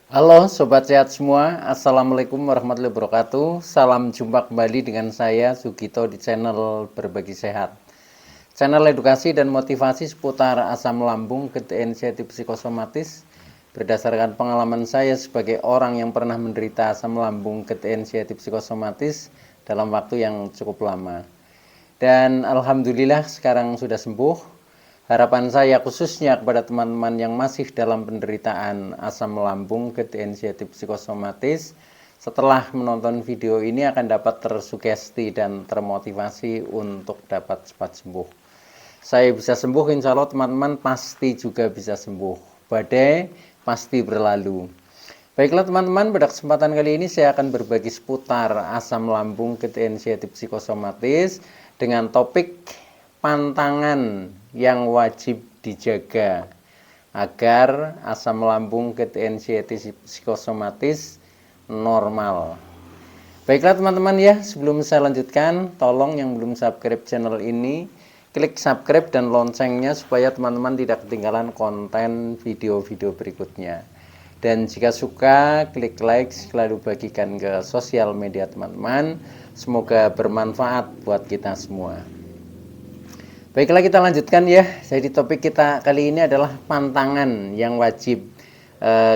Halo Sobat Sehat semua, Assalamualaikum warahmatullahi wabarakatuh. Salam jumpa kembali dengan saya Sugito di channel Berbagi Sehat. Channel edukasi dan motivasi seputar asam lambung, inisiatif psikosomatis. Berdasarkan pengalaman saya sebagai orang yang pernah menderita asam lambung, inisiatif psikosomatis dalam waktu yang cukup lama. Dan alhamdulillah sekarang sudah sembuh. Harapan saya khususnya kepada teman-teman yang masih dalam penderitaan asam lambung, inisiatif psikosomatis, setelah menonton video ini akan dapat tersugesti dan termotivasi untuk dapat cepat sembuh. Saya bisa sembuh, insya Allah teman-teman pasti juga bisa sembuh. Badai pasti berlalu. Baiklah teman-teman, pada kesempatan kali ini saya akan berbagi seputar asam lambung, inisiatif psikosomatis dengan topik pantangan yang wajib dijaga agar asam lambung, inisiatif psikosomatis normal. Baiklah teman-teman ya, sebelum saya lanjutkan, tolong yang belum subscribe channel ini, klik subscribe dan loncengnya supaya teman-teman tidak ketinggalan konten video-video berikutnya. Dan jika suka, klik like, lalu bagikan ke sosial media teman-teman. Semoga bermanfaat buat kita semua. Baiklah kita lanjutkan ya. Jadi topik kita kali ini adalah pantangan yang wajib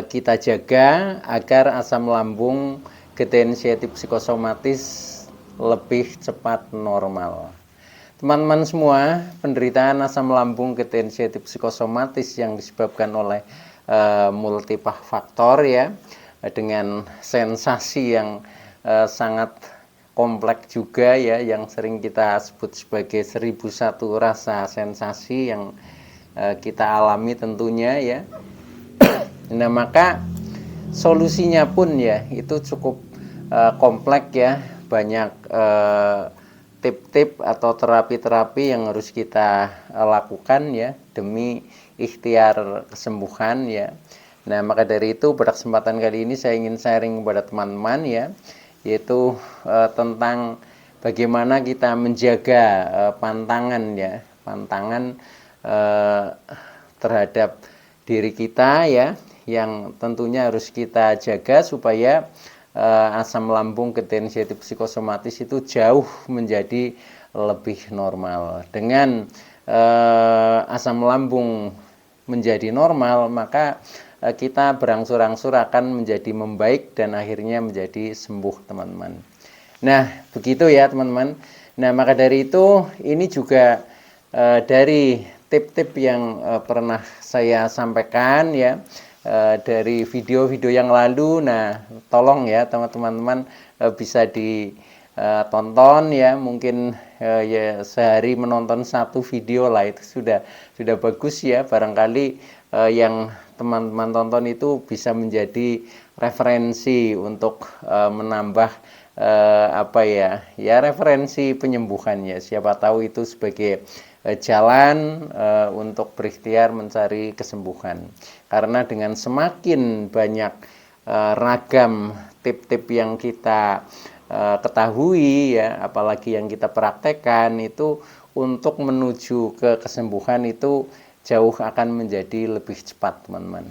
kita jaga agar asam lambung, inisiatif psikosomatis lebih cepat normal. Teman-teman semua, penderitaan asam lambung, inisiatif psikosomatis yang disebabkan oleh multifaktor ya, dengan sensasi yang sangat kompleks juga ya, yang sering kita sebut sebagai 1001 rasa sensasi yang kita alami tentunya ya. Nah maka solusinya pun ya itu cukup kompleks ya, banyak tip-tip atau terapi-terapi yang harus kita lakukan ya demi ikhtiar kesembuhan ya. Nah maka dari itu pada kesempatan kali ini saya ingin sharing kepada teman-teman ya, yaitu tentang bagaimana kita menjaga pantangan ya, pantangan terhadap diri kita ya, yang tentunya harus kita jaga supaya asam lambung, inisiatif psikosomatis itu jauh menjadi lebih normal. Dengan asam lambung menjadi normal, maka kita berangsur-angsur akan menjadi membaik dan akhirnya menjadi sembuh teman-teman. Nah begitu ya teman-teman. Nah maka dari itu ini juga dari tip-tip yang pernah saya sampaikan ya, dari video-video yang lalu. Nah tolong ya teman-teman bisa ditonton ya, mungkin ya sehari menonton satu video lah itu sudah bagus ya. Barangkali yang teman-teman tonton itu bisa menjadi referensi untuk menambah apa ya referensi penyembuhannya. Siapa tahu itu sebagai jalan untuk berikhtiar mencari kesembuhan. Karena dengan semakin banyak ragam tip-tip yang kita ketahui ya, apalagi yang kita praktekkan, itu untuk menuju ke kesembuhan itu jauh akan menjadi lebih cepat teman-teman.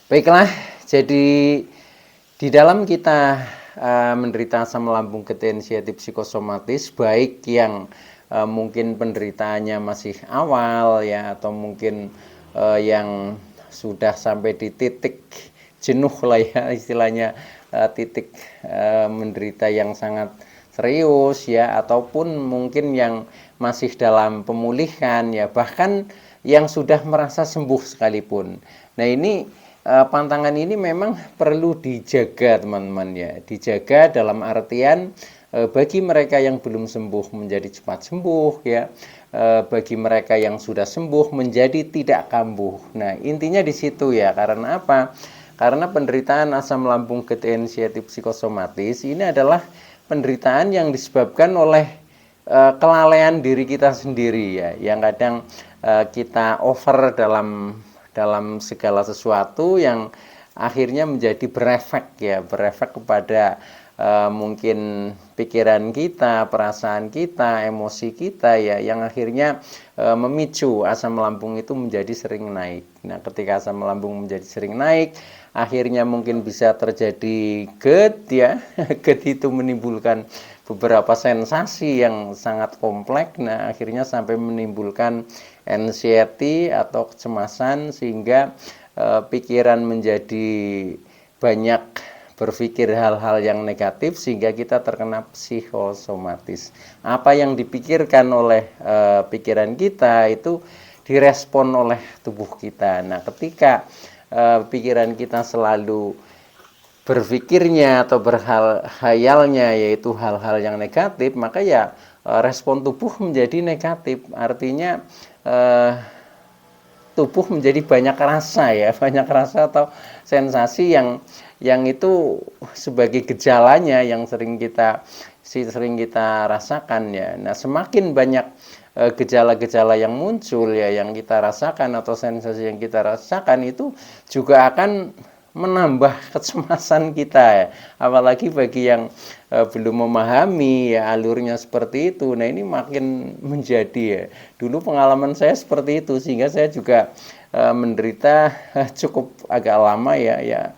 Baiklah, jadi di dalam kita menderita asam lambung, inisiatif psikosomatis, baik yang mungkin penderitaannya masih awal ya, atau mungkin yang sudah sampai di titik jenuh lah ya istilahnya, titik menderita yang sangat serius ya, ataupun mungkin yang masih dalam pemulihan ya, bahkan yang sudah merasa sembuh sekalipun. Nah ini pantangan ini memang perlu dijaga teman-teman ya, dijaga dalam artian bagi mereka yang belum sembuh menjadi cepat sembuh ya, bagi mereka yang sudah sembuh menjadi tidak kambuh. Nah intinya di situ ya. Karena apa? Karena penderitaan asam lambung, inisiatif psikosomatis ini adalah penderitaan yang disebabkan oleh kelalaian diri kita sendiri ya, yang kadang kita over dalam segala sesuatu yang akhirnya menjadi berefek ya, berefek kepada mungkin pikiran kita, perasaan kita, emosi kita ya, yang akhirnya memicu asam lambung itu menjadi sering naik. Nah, ketika asam lambung menjadi sering naik, akhirnya mungkin bisa terjadi GERD ya. GERD itu menimbulkan beberapa sensasi yang sangat kompleks. Nah, akhirnya sampai menimbulkan anxiety atau kecemasan, sehingga pikiran menjadi banyak berpikir hal-hal yang negatif, sehingga kita terkena psikosomatis. Apa yang dipikirkan oleh pikiran kita itu direspon oleh tubuh kita. Nah, ketika pikiran kita selalu berpikirnya atau berhayalnya yaitu hal-hal yang negatif, maka ya respon tubuh menjadi negatif. Artinya tubuh menjadi banyak rasa ya, banyak rasa atau sensasi yang itu sebagai gejalanya yang sering kita rasakan ya. Nah, semakin banyak gejala-gejala yang muncul ya, yang kita rasakan atau sensasi yang kita rasakan, itu juga akan menambah kecemasan kita ya. Apalagi bagi yang belum memahami ya alurnya seperti itu. Nah, ini makin menjadi ya. Dulu pengalaman saya seperti itu, sehingga saya juga menderita cukup agak lama ya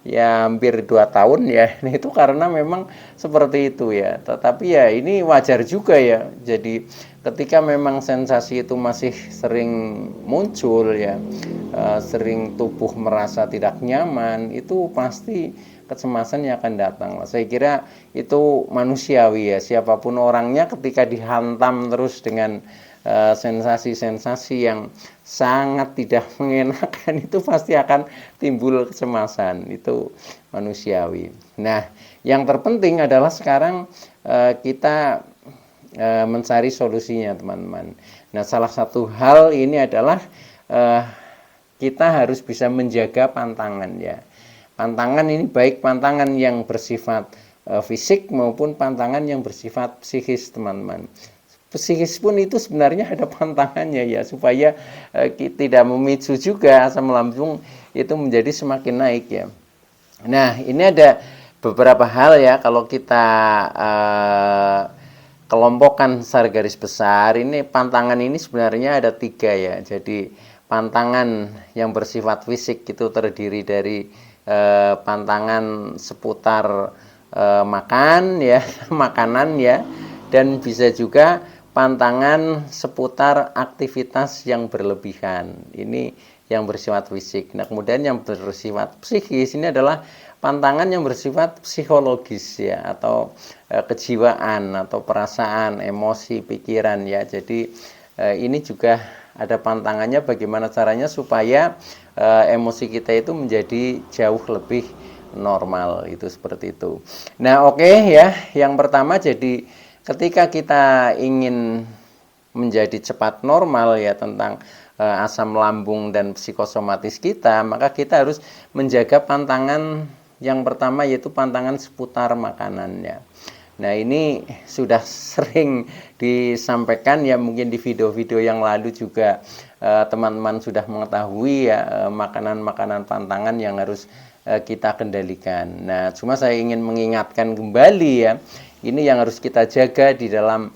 hampir 2 tahun ya. Nah, itu karena memang seperti itu ya. Tetapi ya ini wajar juga ya. Jadi ketika memang sensasi itu masih sering muncul ya, sering tubuh merasa tidak nyaman, itu pasti kecemasan yang akan datang. Saya kira itu manusiawi ya, siapapun orangnya ketika dihantam terus dengan sensasi-sensasi yang sangat tidak mengenakan, itu pasti akan timbul kecemasan. Itu manusiawi. Nah, yang terpenting adalah sekarang kita mencari solusinya, teman-teman. Nah, salah satu hal ini adalah kita harus bisa menjaga pantangan ya. Pantangan ini baik pantangan yang bersifat fisik maupun pantangan yang bersifat psikis, teman-teman. Psikis pun itu sebenarnya ada pantangannya ya, supaya tidak memicu juga asam lambung itu menjadi semakin naik ya. Nah, ini ada beberapa hal ya, kalau kita kelompokkan secara garis besar, ini pantangan ini sebenarnya ada 3 ya. Jadi pantangan yang bersifat fisik itu terdiri dari pantangan seputar makan ya, makanan ya, dan bisa juga pantangan seputar aktivitas yang berlebihan. Ini yang bersifat fisik. Nah, kemudian yang bersifat psikis ini adalah pantangan yang bersifat psikologis ya, atau kejiwaan atau perasaan, emosi, pikiran ya. Jadi ini juga ada pantangannya, bagaimana caranya supaya emosi kita itu menjadi jauh lebih normal, itu seperti itu. Nah, oke ya, yang pertama, jadi ketika kita ingin menjadi cepat normal ya tentang asam lambung dan psikosomatis kita, maka kita harus menjaga pantangan yang pertama, yaitu pantangan seputar makanannya. Nah, ini sudah sering disampaikan ya, mungkin di video-video yang lalu juga teman-teman sudah mengetahui ya makanan-makanan pantangan yang harus kita kendalikan. Nah, cuma saya ingin mengingatkan kembali ya, ini yang harus kita jaga di dalam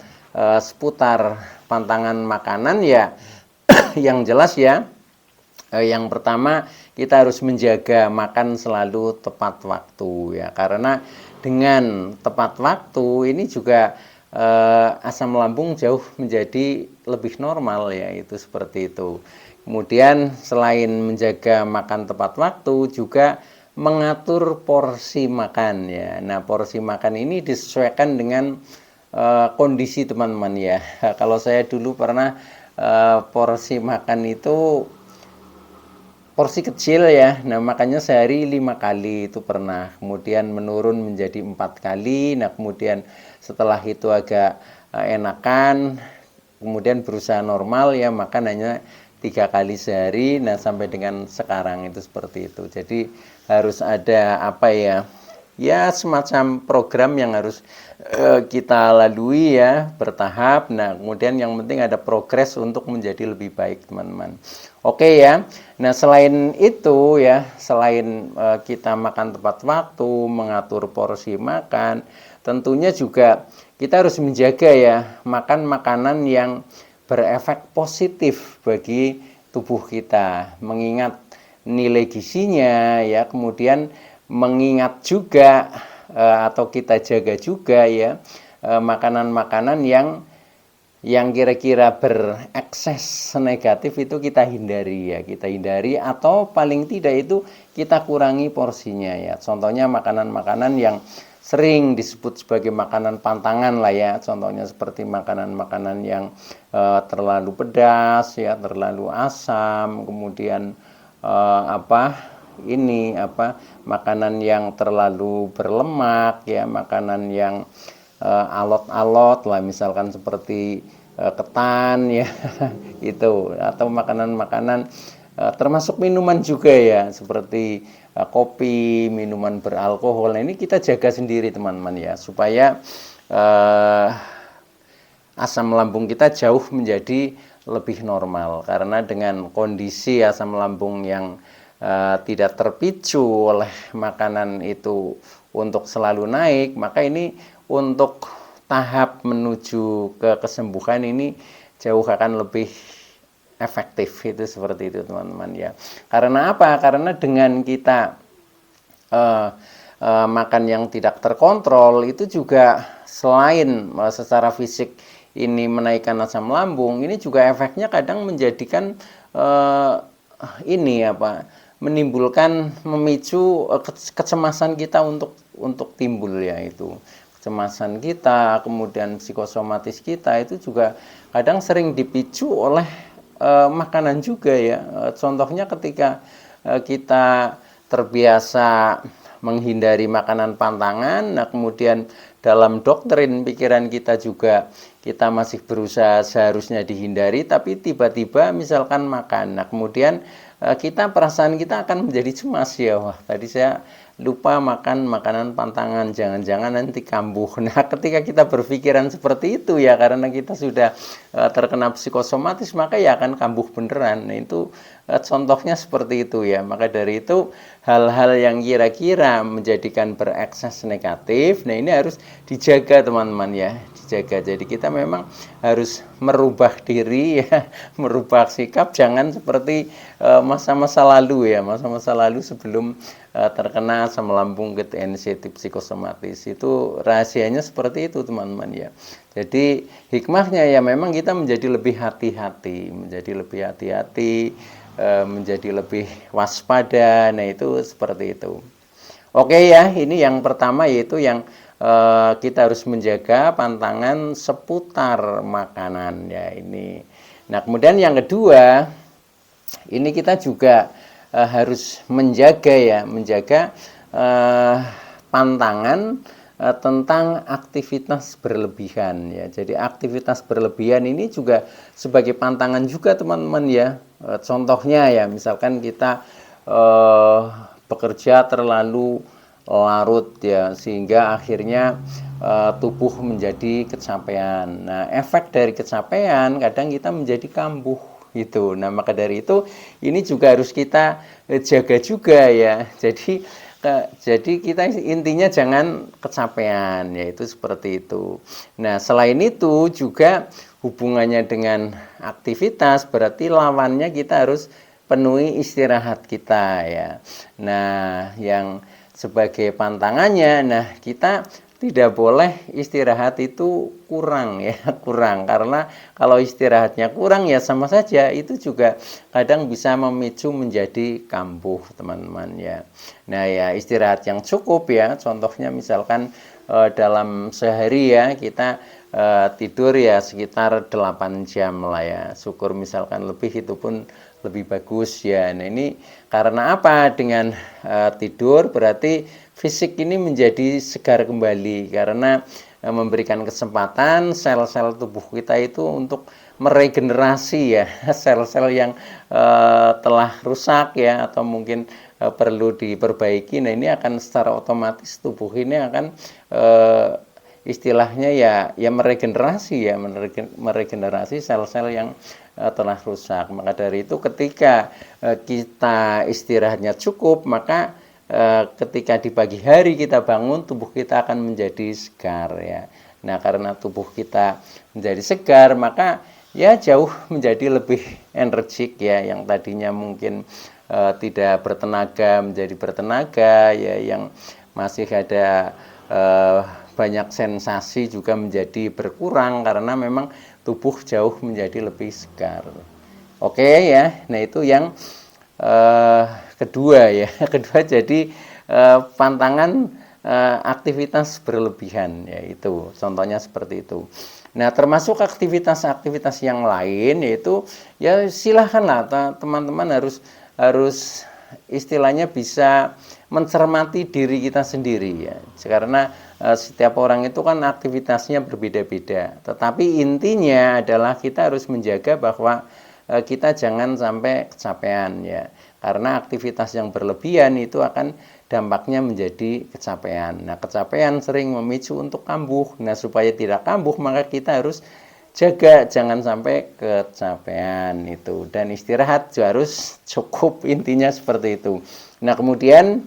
seputar pantangan makanan ya. Yang jelas ya, yang pertama kita harus menjaga makan selalu tepat waktu ya, karena dengan tepat waktu ini juga asam lambung jauh menjadi lebih normal ya, itu seperti itu. Kemudian selain menjaga makan tepat waktu, juga mengatur porsi makan ya. Nah, porsi makan ini disesuaikan dengan kondisi teman-teman ya. Kalau saya dulu pernah porsi makan itu porsi kecil ya, nah makanya sehari 5 kali itu pernah, kemudian menurun menjadi 4 kali, nah kemudian setelah itu agak enakan, kemudian berusaha normal ya, makan hanya 3 kali sehari, nah sampai dengan sekarang itu seperti itu. Jadi harus ada apa ya, ya semacam program yang harus kita lalui ya bertahap. Nah, kemudian yang penting ada progres untuk menjadi lebih baik, teman-teman. Oke ya. Nah, selain itu ya, selain kita makan tepat waktu, mengatur porsi makan, tentunya juga kita harus menjaga ya makan makanan yang berefek positif bagi tubuh kita, mengingat nilai gizinya ya, kemudian mengingat juga atau kita jaga juga ya makanan-makanan yang kira-kira berekses negatif itu kita hindari ya, kita hindari atau paling tidak itu kita kurangi porsinya ya. Contohnya makanan-makanan yang sering disebut sebagai makanan pantangan lah ya, contohnya seperti makanan-makanan yang terlalu pedas ya, terlalu asam, kemudian makanan yang terlalu berlemak ya, makanan yang alot-alot lah, misalkan seperti ketan ya itu, atau makanan-makanan termasuk minuman juga ya, seperti kopi, minuman beralkohol. Nah, ini kita jaga sendiri teman-teman ya, supaya asam lambung kita jauh menjadi lebih normal. Karena dengan kondisi asam lambung yang tidak terpicu oleh makanan itu untuk selalu naik, maka ini untuk tahap menuju ke kesembuhan ini jauh akan lebih efektif, itu seperti itu teman-teman ya. Karena apa? Karena dengan kita makan yang tidak terkontrol itu juga selain secara fisik ini menaikkan asam lambung, ini juga efeknya kadang menjadikan menimbulkan, memicu kecemasan kita untuk timbul ya, itu kecemasan kita, kemudian psikosomatis kita itu juga kadang sering dipicu oleh makanan juga ya. Contohnya ketika kita terbiasa menghindari makanan pantangan, nah kemudian dalam doktrin pikiran kita juga kita masih berusaha seharusnya dihindari, tapi tiba-tiba misalkan makan, nah kemudian perasaan kita akan menjadi cemas ya, wah tadi saya lupa makan makanan pantangan, jangan-jangan nanti kambuh. Nah, ketika kita berpikiran seperti itu ya, karena kita sudah terkena psikosomatis, maka ya akan kambuh beneran. Nah, itu contohnya seperti itu ya. Maka dari itu hal-hal yang kira-kira menjadikan berekses negatif, nah ini harus dijaga teman-teman ya, dijaga. Jadi kita memang harus merubah diri ya, merubah sikap, jangan seperti masa-masa lalu ya, masa-masa lalu sebelum terkena asam lambung sensitif psikosomatis. Itu rahasianya seperti itu teman-teman ya. Jadi hikmahnya ya memang kita menjadi lebih hati-hati, menjadi lebih waspada. Nah, itu seperti itu. Oke ya, ini yang pertama, yaitu yang kita harus menjaga pantangan seputar makanan ya ini. Nah, kemudian yang kedua, ini kita juga harus menjaga pantangan tentang aktivitas berlebihan ya. Jadi aktivitas berlebihan ini juga sebagai pantangan juga teman-teman ya. Contohnya ya, misalkan kita bekerja terlalu larut ya, sehingga akhirnya tubuh menjadi kecapean. Nah, efek dari kecapean kadang kita menjadi kambuh itu. Nah, maka dari itu ini juga harus kita jaga juga ya. Jadi kita intinya jangan kecapean, yaitu seperti itu. Nah, selain itu juga hubungannya dengan aktivitas, berarti lawannya kita harus penuhi istirahat kita ya. Nah, yang sebagai pantangannya, nah kita tidak boleh istirahat itu kurang ya, kurang. Karena kalau istirahatnya kurang ya sama saja itu juga kadang bisa memicu menjadi kambuh teman-teman ya. Nah ya, istirahat yang cukup ya, contohnya misalkan dalam sehari ya kita tidur ya sekitar 8 jam lah ya. Syukur misalkan lebih, itu pun lebih bagus ya. Nah ini karena apa? Dengan tidur berarti fisik ini menjadi segar kembali, karena memberikan kesempatan sel-sel tubuh kita itu untuk meregenerasi ya, sel-sel yang telah rusak ya, atau mungkin perlu diperbaiki. Nah, ini akan secara otomatis tubuh ini akan istilahnya ya meregenerasi meregenerasi sel-sel yang telah rusak. Maka dari itu ketika kita istirahatnya cukup, maka ketika di pagi hari kita bangun, tubuh kita akan menjadi segar ya. Nah, karena tubuh kita menjadi segar, maka ya jauh menjadi lebih energik ya, yang tadinya mungkin tidak bertenaga menjadi bertenaga ya, yang masih ada banyak sensasi juga menjadi berkurang karena memang tubuh jauh menjadi lebih segar. Oke ya, nah itu yang kedua ya. Kedua, jadi pantangan aktivitas berlebihan, yaitu contohnya seperti itu. Nah, termasuk aktivitas-aktivitas yang lain, yaitu ya silahkanlah teman-teman harus istilahnya bisa mencermati diri kita sendiri ya, karena setiap orang itu kan aktivitasnya berbeda-beda, tetapi intinya adalah kita harus menjaga bahwa kita jangan sampai kecapean ya, karena aktivitas yang berlebihan itu akan dampaknya menjadi kecapean. Nah, kecapean sering memicu untuk kambuh. Nah, supaya tidak kambuh, maka kita harus jaga jangan sampai kecapean itu, dan istirahat juga harus cukup, intinya seperti itu. Nah, kemudian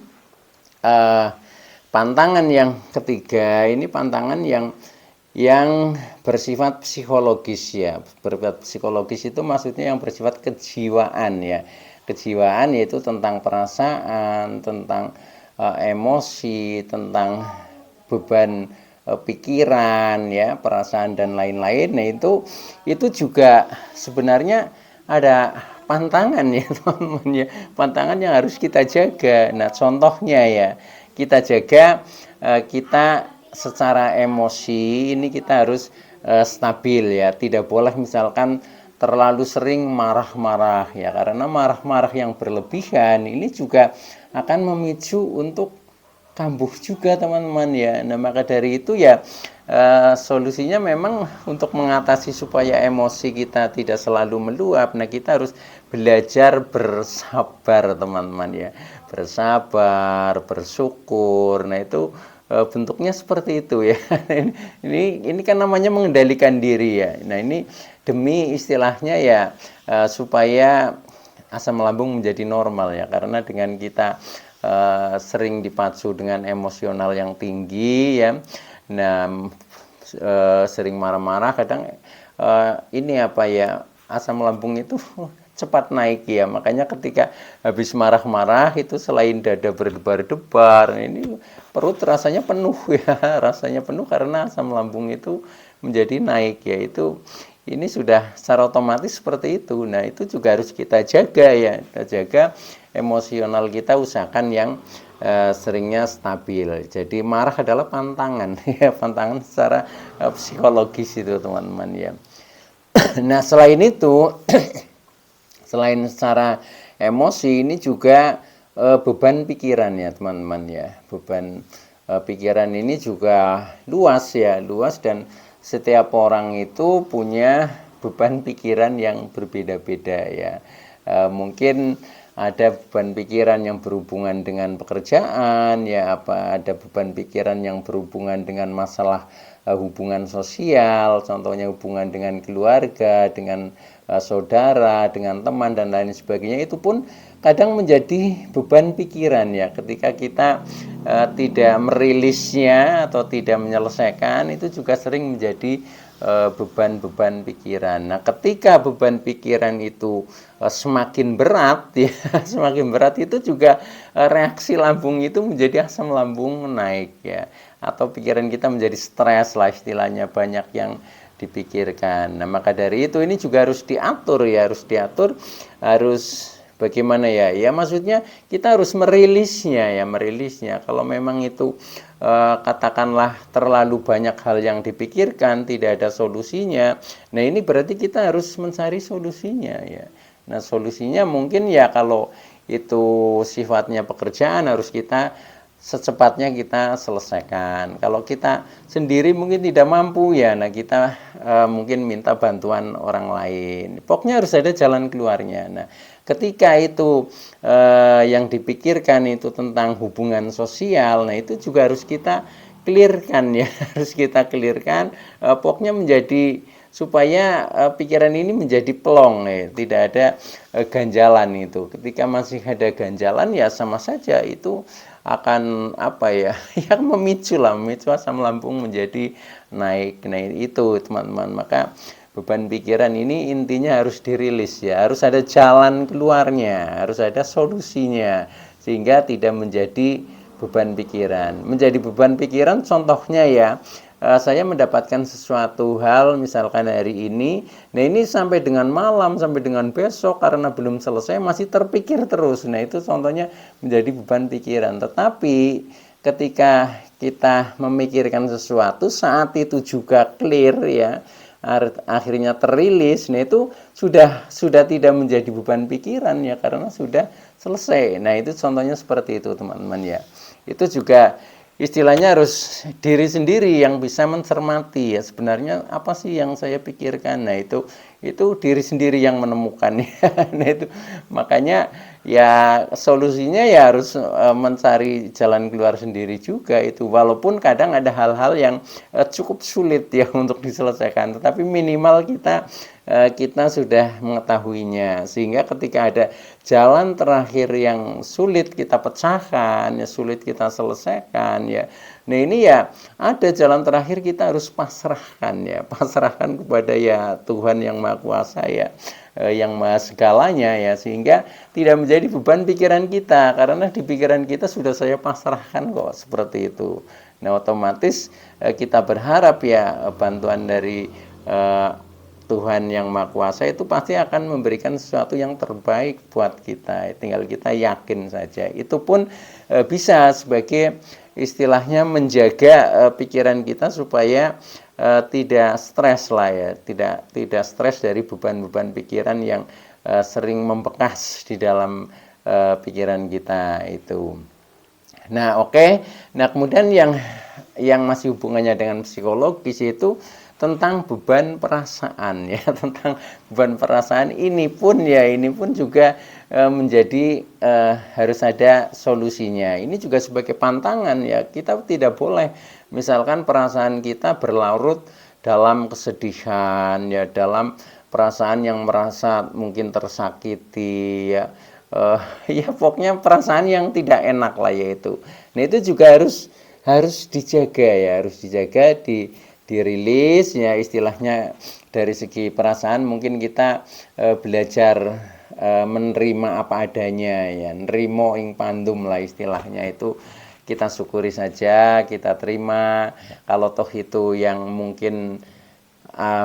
pantangan yang ketiga ini pantangan yang bersifat psikologis ya. Bersifat psikologis itu maksudnya yang bersifat kejiwaan ya. Kejiwaan yaitu tentang perasaan, tentang emosi, tentang beban pikiran ya, perasaan dan lain-lain. Nah, itu juga sebenarnya ada pantangan ya teman-teman ya, pantangan yang harus kita jaga. Nah, contohnya ya, kita jaga kita secara emosi ini kita harus stabil ya, tidak boleh misalkan terlalu sering marah-marah ya, karena marah-marah yang berlebihan ini juga akan memicu untuk kambuh juga teman-teman ya. Nah, maka dari itu ya solusinya memang untuk mengatasi supaya emosi kita tidak selalu meluap. Nah, kita harus belajar bersabar teman-teman ya, bersabar, bersyukur. Nah, itu bentuknya seperti itu ya. Ini kan namanya mengendalikan diri ya. Nah, ini demi istilahnya ya supaya asam lambung menjadi normal ya, karena dengan kita sering dipacu dengan emosional yang tinggi ya, nah sering marah-marah, kadang ini apa ya, asam lambung itu cepat naik ya. Makanya ketika habis marah-marah itu selain dada berdebar-debar, ini perut rasanya penuh ya, rasanya penuh karena asam lambung itu menjadi naik ya. Ini sudah secara otomatis seperti itu. Nah, itu juga harus kita jaga ya, kita jaga emosional kita, usahakan yang seringnya stabil. Jadi marah adalah pantangan ya, pantangan secara psikologis itu teman-teman ya. Nah, selain itu selain secara emosi, ini juga beban pikiran ya teman-teman ya. Beban pikiran ini juga luas ya, luas, dan setiap orang itu punya beban pikiran yang berbeda-beda ya. Mungkin ada beban pikiran yang berhubungan dengan pekerjaan ya, ada beban pikiran yang berhubungan dengan masalah hubungan sosial, contohnya hubungan dengan keluarga, dengan saudara, dengan teman dan lain sebagainya. Itu pun kadang menjadi beban pikiran ya, ketika kita tidak merilisnya atau tidak menyelesaikan, itu juga sering menjadi beban-beban pikiran. Nah, ketika beban pikiran itu semakin berat ya, semakin berat, itu juga reaksi lambung itu menjadi asam lambung naik ya, atau pikiran kita menjadi stres lah istilahnya, banyak yang dipikirkan. Nah, maka dari itu ini juga harus diatur ya, harus bagaimana ya? Ya maksudnya kita harus merilisnya ya, merilisnya. Kalau memang itu katakanlah terlalu banyak hal yang dipikirkan, tidak ada solusinya. Nah, ini berarti kita harus mencari solusinya ya. Nah, solusinya mungkin ya kalau itu sifatnya pekerjaan, harus kita secepatnya kita selesaikan. Kalau kita sendiri mungkin tidak mampu ya, nah kita mungkin minta bantuan orang lain. Pokoknya harus ada jalan keluarnya. Nah, ketika itu yang dipikirkan itu tentang hubungan sosial, nah itu juga harus kita clearkan ya, harus kita clearkan, pokoknya menjadi supaya pikiran ini menjadi plong ya, tidak ada ganjalan itu. Ketika masih ada ganjalan ya sama saja itu akan apa ya, yang memicu asam lambung menjadi naik. Nah itu teman-teman, maka beban pikiran ini intinya harus dirilis ya, harus ada jalan keluarnya, harus ada solusinya, sehingga tidak menjadi beban pikiran. Menjadi beban pikiran contohnya ya, saya mendapatkan sesuatu hal misalkan hari ini, nah ini sampai dengan malam, sampai dengan besok karena belum selesai masih terpikir terus. Nah itu contohnya menjadi beban pikiran. Tetapi ketika kita memikirkan sesuatu saat itu juga clear ya, akhirnya terilis, nah itu sudah tidak menjadi beban pikiran ya, karena sudah selesai. Nah itu contohnya seperti itu teman-teman ya. Itu juga istilahnya harus diri sendiri yang bisa mencermati ya, sebenarnya apa sih yang saya pikirkan. Nah itu diri sendiri yang menemukan ya. Nah itu makanya ya solusinya ya harus mencari jalan keluar sendiri juga itu, walaupun kadang ada hal-hal yang cukup sulit ya untuk diselesaikan, tetapi minimal kita sudah mengetahuinya, sehingga ketika ada jalan terakhir yang sulit kita pecahkan ya, sulit kita selesaikan ya, nah ini ya ada jalan terakhir, kita harus pasrahkan ya, pasrahkan kepada ya Tuhan yang Maha Kuasa ya, yang Maha segalanya ya, sehingga tidak menjadi beban pikiran kita, karena di pikiran kita sudah saya pasrahkan kok, seperti itu. Nah otomatis kita berharap ya bantuan dari Tuhan yang Maha Kuasa itu pasti akan memberikan sesuatu yang terbaik buat kita, tinggal kita yakin saja. Itu pun bisa sebagai istilahnya menjaga pikiran kita supaya tidak stres lah ya, tidak stres dari beban-beban pikiran yang sering membekas di dalam pikiran kita itu. Nah oke. Nah kemudian yang masih hubungannya dengan psikologis itu tentang beban perasaan ya, tentang beban perasaan ini pun juga menjadi harus ada solusinya. Ini juga sebagai pantangan ya, kita tidak boleh misalkan perasaan kita berlarut dalam kesedihan ya, dalam perasaan yang merasa mungkin tersakiti ya, ya pokoknya perasaan yang tidak enak lah yaitu. Nah itu juga harus dijaga ya, harus dijaga, dirilis ya, istilahnya dari segi perasaan mungkin kita belajar menerima apa adanya ya, nerimo ing pandum lah istilahnya itu, kita syukuri saja, kita terima. Kalau toh itu yang mungkin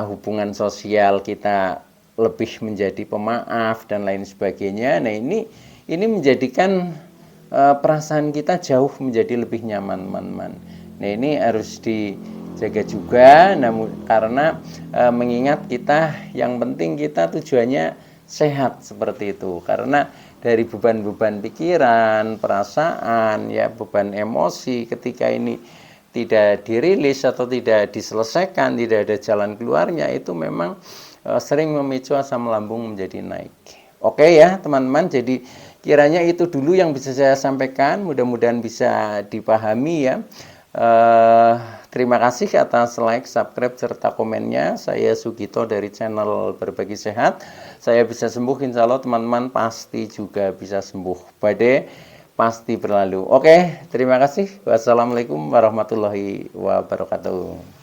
hubungan sosial kita lebih menjadi pemaaf dan lain sebagainya, nah ini menjadikan perasaan kita jauh menjadi lebih nyaman teman-teman. Nah ini harus dijaga juga, namun karena mengingat kita yang penting kita tujuannya sehat seperti itu, karena dari beban-beban pikiran, perasaan ya, beban emosi ketika ini tidak dirilis atau tidak diselesaikan, tidak ada jalan keluarnya, itu memang sering memicu asam lambung menjadi naik. Oke ya teman-teman, jadi kiranya itu dulu yang bisa saya sampaikan, mudah-mudahan bisa dipahami ya. Terima kasih atas like, subscribe, serta komennya. Saya Sugito dari channel Berbagi Sehat. Saya bisa sembuh, insya Allah teman-teman pasti juga bisa sembuh. Badai pasti berlalu. Oke, terima kasih. Wassalamualaikum warahmatullahi wabarakatuh.